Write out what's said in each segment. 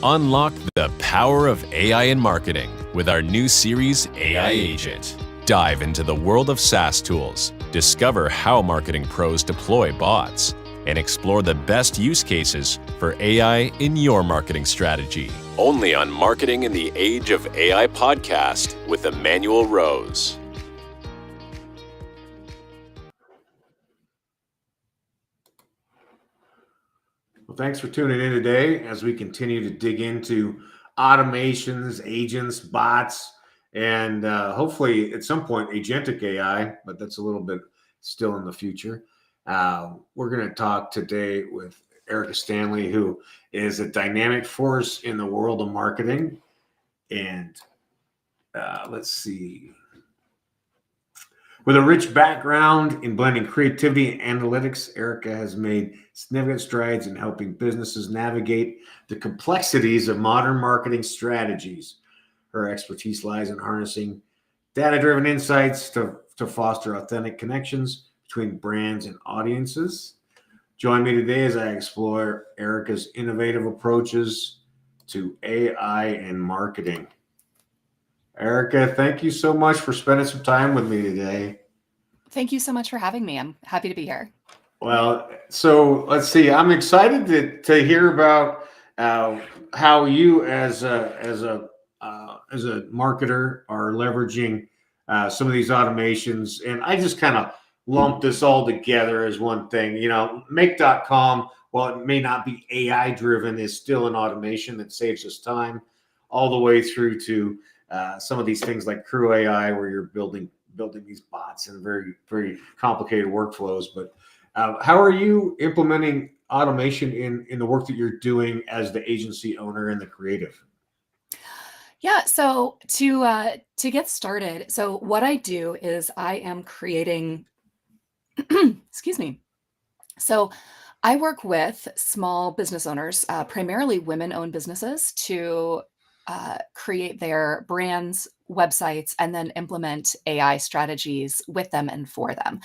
Unlock the power of AI in marketing with our new series, AI Agent. Dive into the world of SaaS tools, discover how marketing pros deploy bots, and explore the best use cases for AI in your marketing strategy. Only on Marketing in the Age of AI podcast with Emmanuel Rose. Well, thanks for tuning in today as we continue to dig into automations, agents, bots, and hopefully at some point agentic AI, but that's a little bit still in the future. We're going to talk today with Erika Stanley, who is a dynamic force in the world of marketing. And let's see. With a rich background in blending creativity and analytics, Erika has made significant strides in helping businesses navigate the complexities of modern marketing strategies. Her expertise lies in harnessing data-driven insights to foster authentic connections between brands and audiences. Join me today as I explore Erika's innovative approaches to AI and marketing. Erika, thank you so much for spending some time with me today. Thank you so much for having me. I'm happy to be here. Well, so let's see. I'm excited to hear about how you, as a marketer, are leveraging some of these automations. And I just kind of lump this all together as one thing. You know, Make.com, while it may not be AI driven, is still an automation that saves us time, all the way through to some of these things like Crew AI, where you're building these bots and very, very complicated workflows. But how are you implementing automation in the work that you're doing as the agency owner and the creative? Yeah, so to get started, so what I do is I am creating, excuse me. So I work with small business owners, primarily women-owned businesses, to create their brands, websites, and then implement AI strategies with them and for them.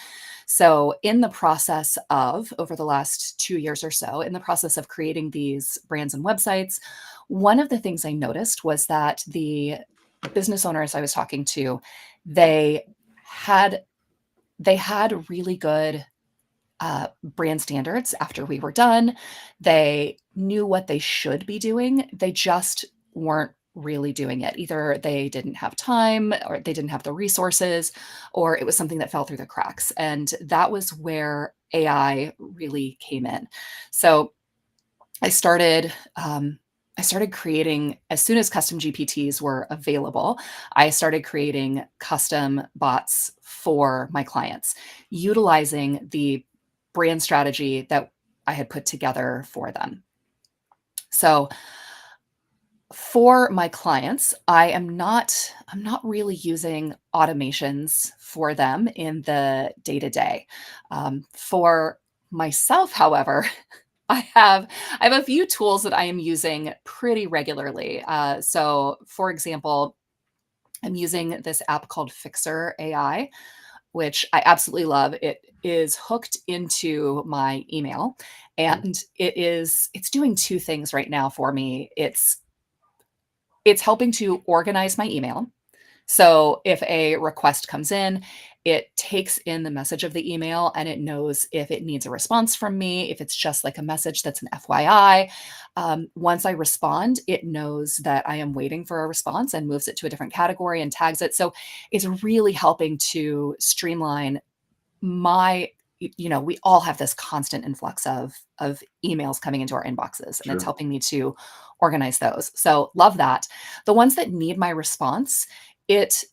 So in the process of, over the last 2 years or so, in the process of creating these brands and websites, one of the things I noticed was that the business owners I was talking to, they had really good brand standards after we were done. They knew what they should be doing. They just weren't really doing it. Either they didn't have time or they didn't have the resources, or it was something that fell through the cracks. And that was where AI really came in. So I started creating, as soon as custom GPTs were available, I started creating custom bots for my clients, utilizing the brand strategy that I had put together for them. So for my clients, I'm not really using automations for them in the day-to-day. For myself, however, I have a few tools that I am using pretty regularly. So for example, I'm using this app called Fixer AI, which I absolutely love. It is hooked into my email, and it's doing two things right now for me. It's helping to organize my email. So if a request comes in, it takes in the message of the email and it knows if it needs a response from me, if it's just like a message that's an FYI. Once I respond, it knows that I am waiting for a response and moves it to a different category and tags it. So it's really helping to streamline my, we all have this constant influx of emails coming into our inboxes, and it's Sure. helping me to organize those. So love that. The ones that need my response, it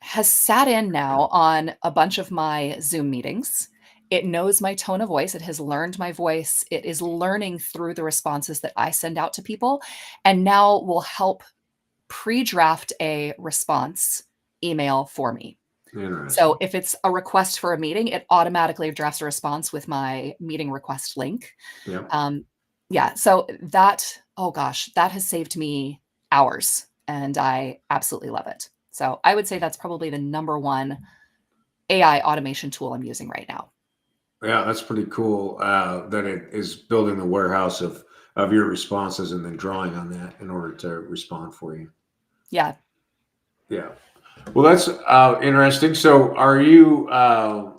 has sat in now on a bunch of my Zoom meetings. It knows my tone of voice. It has learned my voice. It is learning through the responses that I send out to people, and now will help pre-draft a response email for me. Interesting. So if it's a request for a meeting, it automatically drafts a response with my meeting request link. Yep. Yeah, so that, oh gosh, that has saved me hours, and I absolutely love it. So I would say that's probably the number one AI automation tool I'm using right now. Yeah, that's pretty cool that it is building the warehouse of of your responses and then drawing on that in order to respond for you. Yeah. Yeah. Well, that's interesting. So, are you a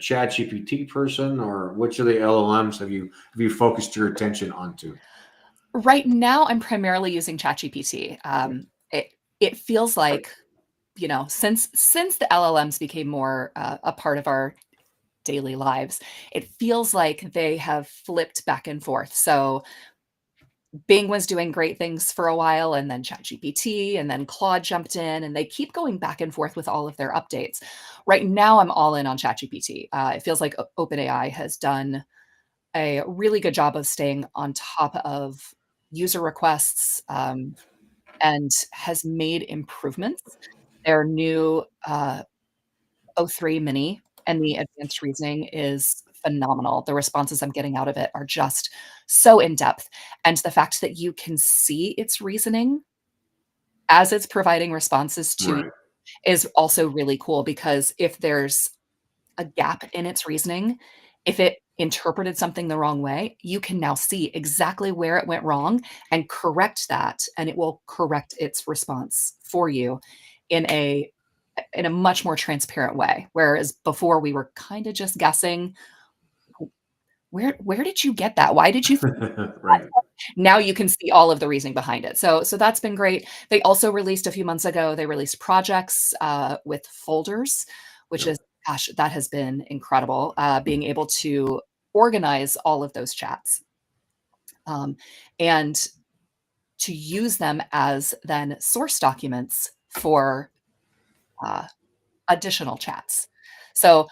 Chat GPT person, or which of the LLMs have you focused your attention onto? Right now, I'm primarily using ChatGPT. It feels like, since the LLMs became more a part of our daily lives, it feels like they have flipped back and forth. So Bing was doing great things for a while, and then ChatGPT, and then Claude jumped in, and they keep going back and forth with all of their updates. Right now, I'm all in on ChatGPT. It feels like OpenAI has done a really good job of staying on top of user requests, and has made improvements. Their new O3 Mini and the advanced reasoning is phenomenal. The responses I'm getting out of it are just so in depth. And the fact that you can see its reasoning as it's providing responses to you Right. is also really cool, because if there's a gap in its reasoning, if it interpreted something the wrong way, you can now see exactly where it went wrong and correct that, and it will correct its response for you in a much more transparent way. Whereas before we were kind of just guessing, where did you get that? Why did you think Right. that? Now you can see all of the reasoning behind it. So that's been great. They also released a few months ago, they released projects with folders, which Yep. is, gosh, that has been incredible. Being able to organize all of those chats, um, and to use them as then source documents for uh, additional chats. So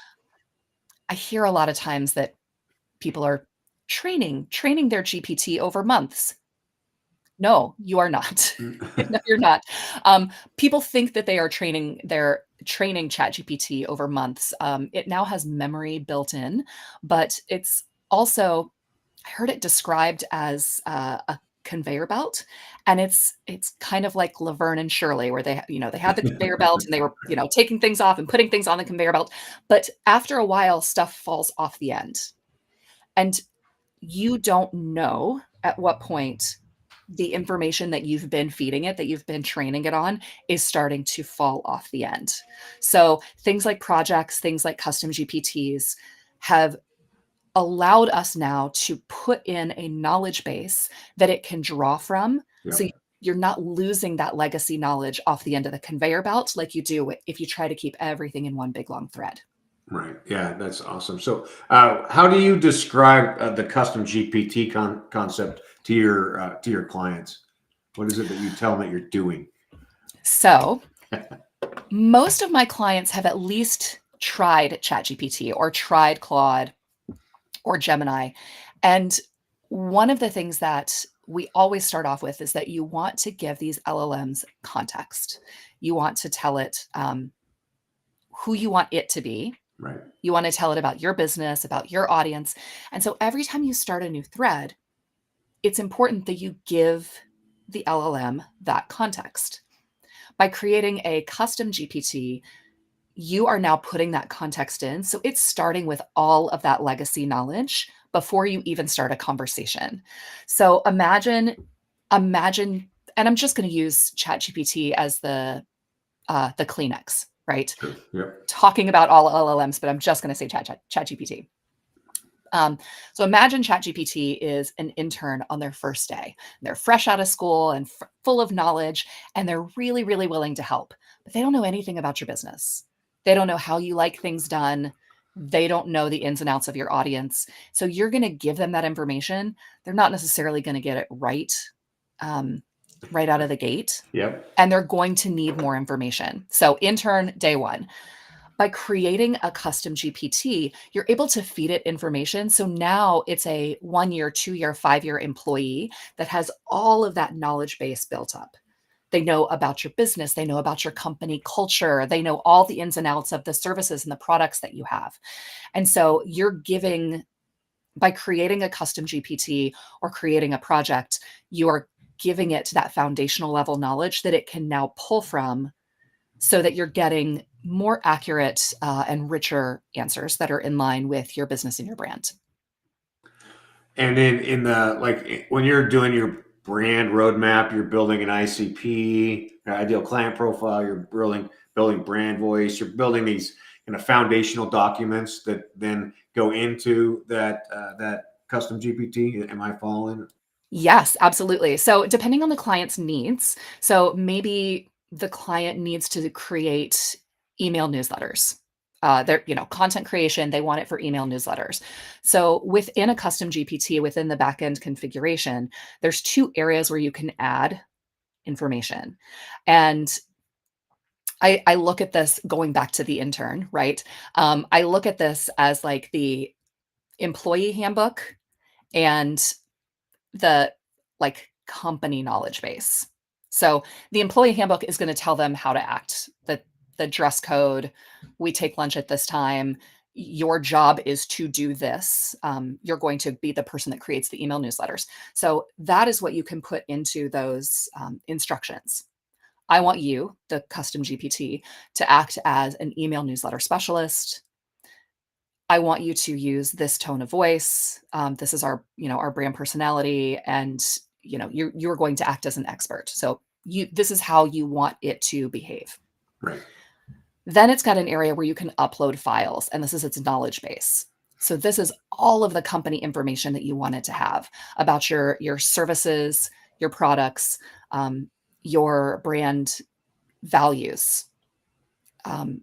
I hear a lot of times that people are training their GPT over months. No, you are not. No, you're not. People think that they are training ChatGPT over months. It now has memory built in, but it's also, I heard it described as a conveyor belt, and it's kind of like Laverne and Shirley, where they had the conveyor belt, and they were, taking things off and putting things on the conveyor belt, but after a while, stuff falls off the end, and you don't know at what point the information that you've been feeding it, that you've been training it on, is starting to fall off the end. So things like projects, things like custom GPTs have allowed us now to put in a knowledge base that it can draw from. So Yep. you're not losing that legacy knowledge off the end of the conveyor belt like you do if you try to keep everything in one big long thread. Right. Yeah, that's awesome. So, how do you describe the custom GPT concept to your clients? What is it that you tell them that you're doing? So most of my clients have at least tried ChatGPT or tried Claude or Gemini. And one of the things that we always start off with is that you want to give these LLMs context. You want to tell it who you want it to be. Right. You want to tell it about your business, about your audience. And so every time you start a new thread, it's important that you give the LLM that context. By creating a custom GPT, you are now putting that context in. So it's starting with all of that legacy knowledge before you even start a conversation. So imagine, and I'm just going to use ChatGPT as the Kleenex, right? Sure. Yep. Talking about all LLMs, but I'm just going to say ChatGPT. So imagine ChatGPT is an intern on their first day. They're fresh out of school and full of knowledge, and they're really, really willing to help, but they don't know anything about your business. They don't know how you like things done. They don't know the ins and outs of your audience. So you're going to give them that information. They're not necessarily going to get it right, right out of the gate, Yep. and they're going to need more information. So intern day one. By creating a custom GPT, you're able to feed it information. So now it's a 1 year, 2 year, 5 year employee that has all of that knowledge base built up. They know about your business. They know about your company culture. They know all the ins and outs of the services and the products that you have. And so by creating a custom GPT or creating a project, you are giving it that foundational level knowledge that it can now pull from, so that you're getting more accurate and richer answers that are in line with your business and your brand. And then in the when you're doing your brand roadmap, you're building an ICP, ideal client profile, you're building brand voice, you're building these foundational documents that then go into that custom GPT. Am I following? Yes, absolutely. So depending on the client's needs, so maybe the client needs to create email newsletters. Their, content creation, they want it for email newsletters. So within a custom GPT, within the backend configuration, there's two areas where you can add information. And I look at this going back to the intern, right? I look at this as like the employee handbook and the like company knowledge base. So the employee handbook is going to tell them how to act, the dress code, we take lunch at this time, your job is to do this. You're going to be the person that creates the email newsletters. So that is what you can put into those instructions. I want you, the custom GPT, to act as an email newsletter specialist. I want you to use this tone of voice. This is our brand personality, and you're going to act as an expert. So this is how you want it to behave. Right. Then it's got an area where you can upload files, and this is its knowledge base. So this is all of the company information that you want it to have about your services, your products, your brand values,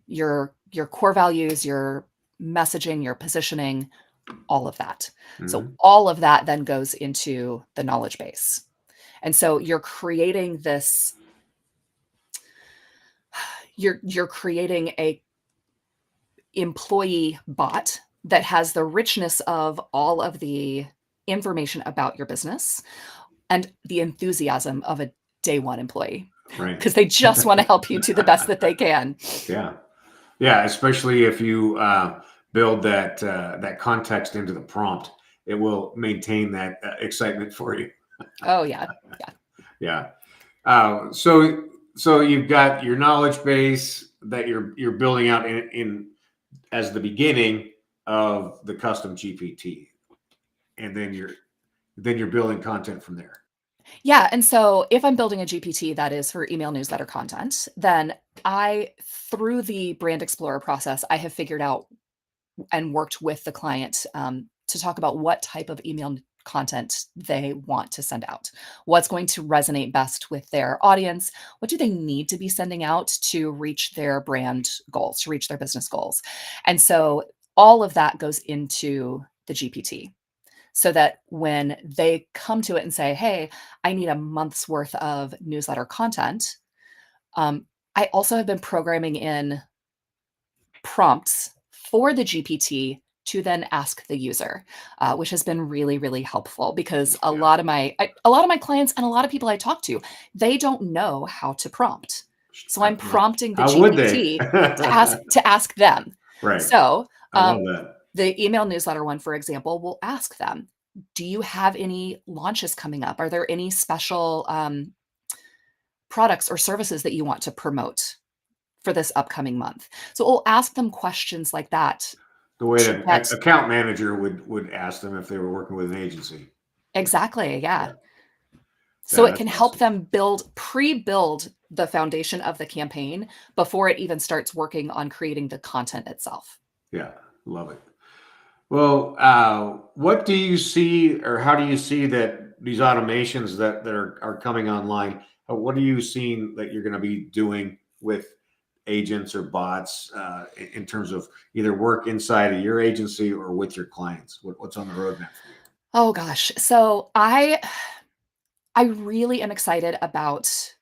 your core values, your messaging, your positioning, all of that. So all of that then goes into the knowledge base. And so you're creating this, you're creating a employee bot that has the richness of all of the information about your business and the enthusiasm of a day one employee. Right. Because they just want to help you do the best that they can. Yeah. Yeah. Especially if you build that context into the prompt, it will maintain that excitement for you. Oh yeah. Yeah. So you've got your knowledge base that you're building out in as the beginning of the custom GPT, and then you're building content from there. Yeah. And so if I'm building a GPT that is for email newsletter content, then through the Brand Explorer process, I have figured out and worked with the client to talk about what type of email content they want to send out, what's going to resonate best with their audience, what do they need to be sending out to reach their brand goals, to reach their business goals. And so all of that goes into the GPT, so that when they come to it and say, hey, I need a month's worth of newsletter content, I also have been programming in prompts for the GPT to then ask the user, which has been really, really helpful, because a lot of my clients and a lot of people I talk to, they don't know how to prompt. So I'm prompting the How would they? GPT to ask them. Right. So I love that. the email newsletter one, for example, will ask them, do you have any launches coming up? Are there any special products or services that you want to promote for this upcoming month? So we'll ask them questions like that. The way that account manager would ask them if they were working with an agency. Exactly. Yeah. Yeah. So Yeah, it can that's help awesome. them pre-build the foundation of the campaign before it even starts working on creating the content itself. Yeah, love it. Well, what do you see, or how do you see that these automations that are coming online? What are you seeing that you're going to be doing with agents or bots in terms of either work inside of your agency or with your clients? What's on the roadmap for you? Oh gosh. So I really am excited about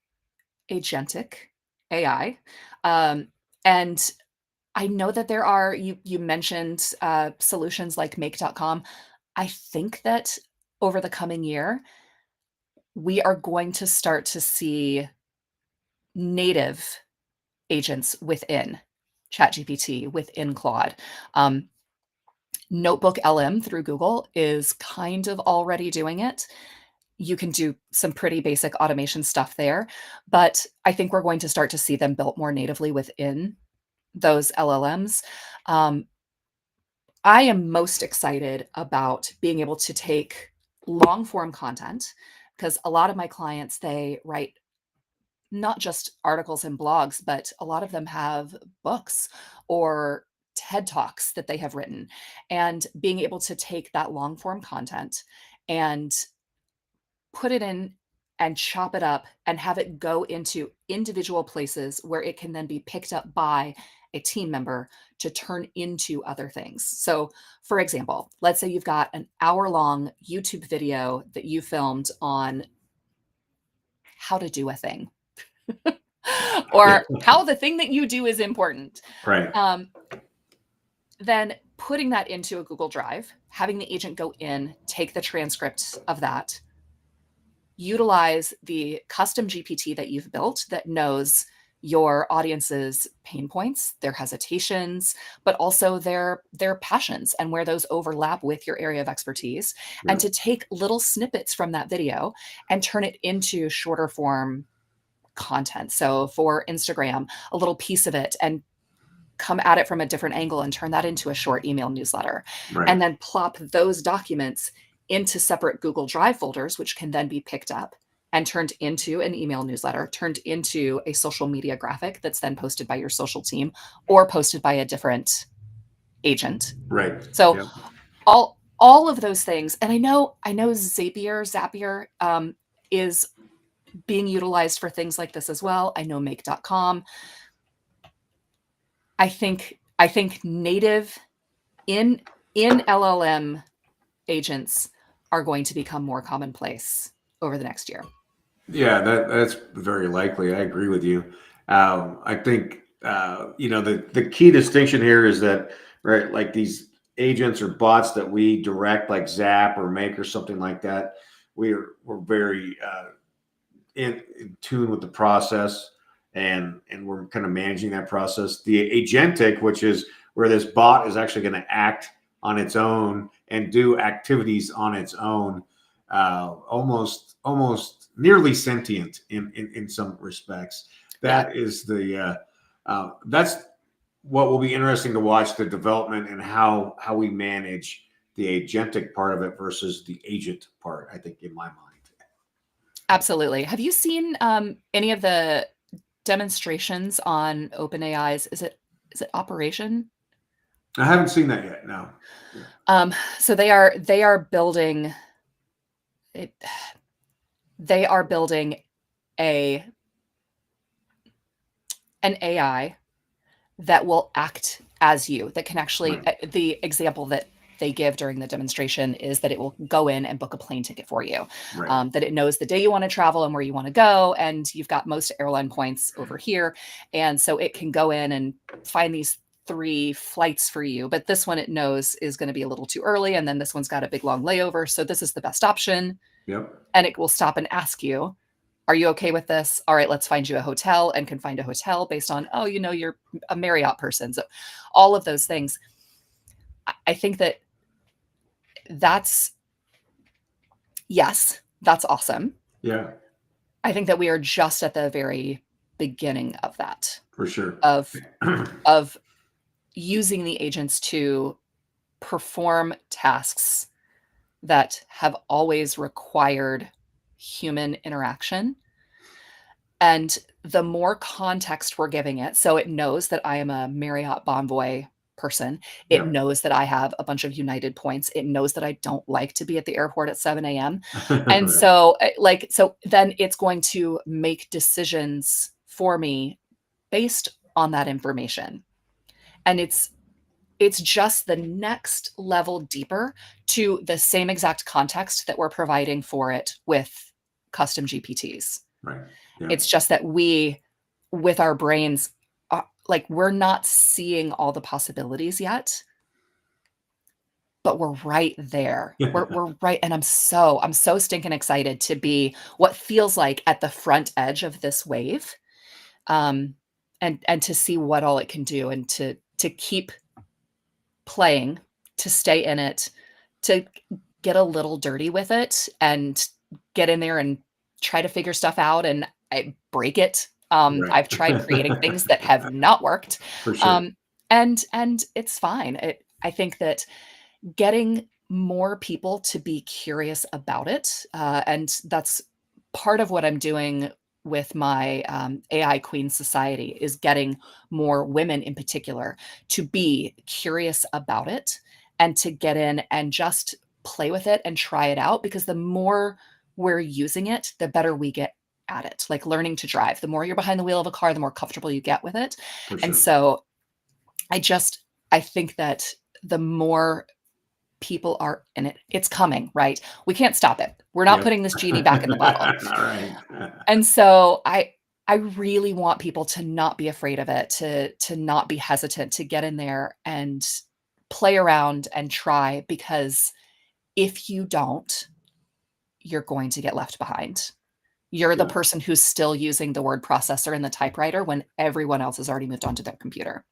agentic AI. And I know that there are, you mentioned solutions like make.com. I think that over the coming year, we are going to start to see native agents within ChatGPT, within Claude. Notebook LM through Google is kind of already doing it. You can do some pretty basic automation stuff there, but I think we're going to start to see them built more natively within those LLMs. I am most excited about being able to take long form content, because a lot of my clients, they write not just articles and blogs, but a lot of them have books or TED Talks that they have written. And being able to take that long form content and put it in and chop it up and have it go into individual places where it can then be picked up by a team member to turn into other things. So, for example, let's say you've got an hour-long YouTube video that you filmed on how to do a thing or how the thing that you do is important. Right. Then putting that into a Google Drive, having the agent go in, take the transcript of that, utilize the custom GPT that you've built that knows your audience's pain points, their hesitations, but also their passions and where those overlap with your area of expertise, Yeah. and to take little snippets from that video and turn it into shorter form content. So for Instagram, a little piece of it, and come at it from a different angle and turn that into a short email newsletter. Right. And then plop those documents into separate Google Drive folders, which can then be picked up and turned into an email newsletter, turned into a social media graphic that's then posted by your social team or posted by a different agent. Right. So Yep. all of those things. And I know Zapier is being utilized for things like this as well. I know make.com. I think native in LLM agents are going to become more commonplace over the next year. Yeah, that's very likely. I agree with you. I think the key distinction here is that, right, like these agents or bots that we direct, like Zap or Make or something like that, we're very in tune with the process, and we're kind of managing that process. The agentic, which is where this bot is actually going to act on its own and do activities on its own, almost nearly sentient in some respects. That is that's what will be interesting to watch, the development and how we manage the agentic part of it versus the agent part, I think, in my mind. Absolutely. Have you seen any of the demonstrations on OpenAI's? Is it Operation? I haven't seen that yet. No. So they are building it. They are building an AI that will act as you, that can actually, Right. the example that they give during the demonstration is that it will go in and book a plane ticket for you. Right. That it knows the day you want to travel and where you want to go, and you've got most airline points over here. And so it can go in and find these 3 flights for you, but this one it knows is going to be a little too early, and then this one's got a big long layover, so this is the best option. Yep. And it will stop and ask you, are you okay with this? All right, let's find you a hotel, and can find a hotel based on, oh, you're a Marriott person. So all of those things. I think that's awesome. Yeah, I think that we are just at the very beginning of that, for sure. of using the agents to perform tasks that have always required human interaction. And the more context we're giving it, so it knows that I am a Marriott Bonvoy person. It Yeah. knows that I have a bunch of United points. It knows that I don't like to be at the airport at 7 a.m. And Right. so then it's going to make decisions for me based on that information. And it's just the next level deeper to the same exact context that we're providing for it with custom GPTs. Right. Yeah. It's just that we, with our brains, we're not seeing all the possibilities yet, but we're right there. We're right, and I'm so stinking excited to be what feels like at the front edge of this wave, and to see what all it can do, and to keep playing, to stay in it, to get a little dirty with it, and get in there and try to figure stuff out, and I break it. Right. I've tried creating things that have not worked. For sure. And it's fine. I think that getting more people to be curious about it, and that's part of what I'm doing with my AI Queen Society, is getting more women in particular to be curious about it and to get in and just play with it and try it out, because the more we're using it, the better we get at it. Like learning to drive, the more you're behind the wheel of a car, the more comfortable you get with it. For And sure. so I think that the more people are in it, it's coming, right? We can't stop it. We're not Yep. putting this genie back in the bottle. All right. And so I really want people to not be afraid of it, to not be hesitant, to get in there and play around and try, because if you don't, you're going to get left behind. You're the Yeah. person who's still using the word processor and the typewriter when everyone else has already moved on to their computer.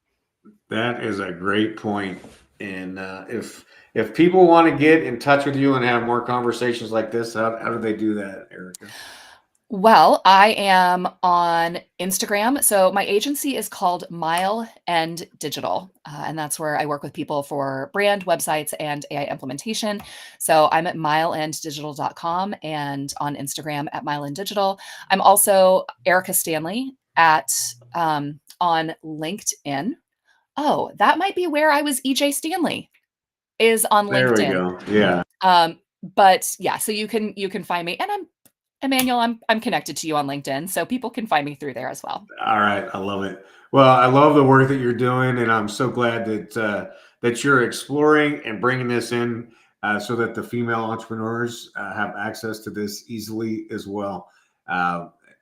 That is a great point. And if people want to get in touch with you and have more conversations like this, how do they do that, Erika? Well, I am on Instagram. So my agency is called Mile and Digital, and that's where I work with people for brand, websites, and AI implementation. So I'm at mileanddigital.com and on Instagram at Mile and Digital. I'm also Erika Stanley on LinkedIn. Oh, that might be where I was. EJ Stanley is on There we LinkedIn. go. Yeah. But yeah, so you can find me, and I'm Emmanuel, I'm connected to you on LinkedIn, so people can find me through there as well. All right. I love it. Well, I love the work that you're doing, and I'm so glad that you're exploring and bringing this in so that the female entrepreneurs have access to this easily as well.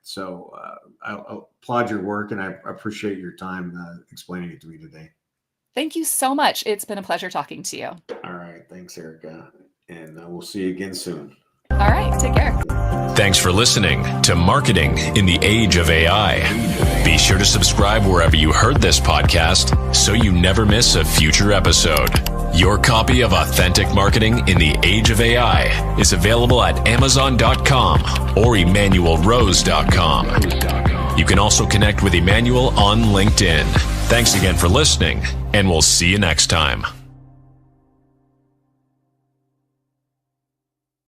So I applaud your work, and I appreciate your time explaining it to me today. Thank you so much. It's been a pleasure talking to you. All right. Thanks, Erika. And we'll see you again soon. All right. Take care. Thanks for listening to Marketing in the Age of AI. Be sure to subscribe wherever you heard this podcast so you never miss a future episode. Your copy of Authentic Marketing in the Age of AI is available at Amazon.com or EmmanuelRose.com. You can also connect with Emmanuel on LinkedIn. Thanks again for listening, and we'll see you next time.